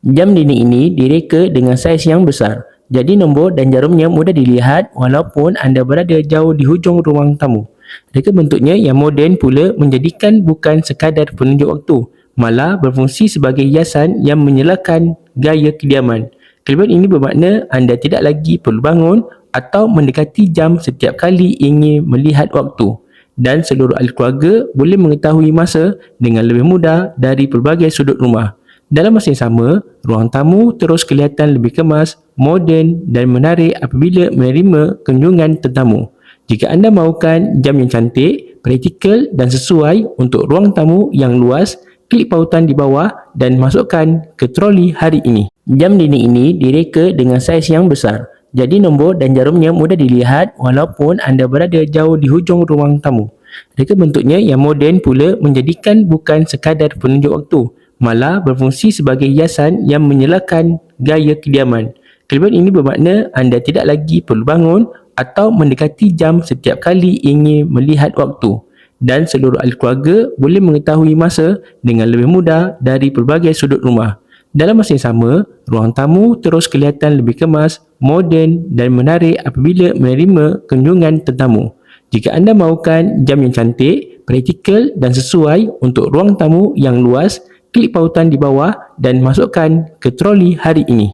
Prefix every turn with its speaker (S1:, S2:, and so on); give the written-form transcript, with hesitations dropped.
S1: Jam dinding ini direka dengan saiz yang besar. Jadi nombor dan jarumnya mudah dilihat walaupun anda berada jauh di hujung ruang tamu. Reka bentuknya yang moden pula menjadikan bukan sekadar penunjuk waktu, malah berfungsi sebagai hiasan yang menyelakan gaya kediaman. Kelebihan ini bermakna anda tidak lagi perlu bangun atau mendekati jam setiap kali ingin melihat waktu. Dan seluruh ahli keluarga boleh mengetahui masa dengan lebih mudah dari pelbagai sudut rumah. Dalam masa yang sama, ruang tamu terus kelihatan lebih kemas, moden dan menarik apabila menerima kunjungan tetamu. Jika anda mahukan jam yang cantik, praktikal dan sesuai untuk ruang tamu yang luas, klik pautan di bawah dan masukkan ke troli hari ini. Jam dinding ini direka dengan saiz yang besar. Jadi nombor dan jarumnya mudah dilihat walaupun anda berada jauh di hujung ruang tamu. Reka bentuknya yang moden pula menjadikan bukan sekadar penunjuk waktu, malah berfungsi sebagai hiasan yang menyelakan gaya kediaman. Kelebihan ini bermakna anda tidak lagi perlu bangun atau mendekati jam setiap kali ingin melihat waktu. Dan seluruh ahli keluarga boleh mengetahui masa dengan lebih mudah dari pelbagai sudut rumah. Dalam masa yang sama, ruang tamu terus kelihatan lebih kemas, moden dan menarik apabila menerima kunjungan tetamu. Jika anda mahukan jam yang cantik, praktikal dan sesuai untuk ruang tamu yang luas, klik pautan di bawah dan masukkan ke troli hari ini.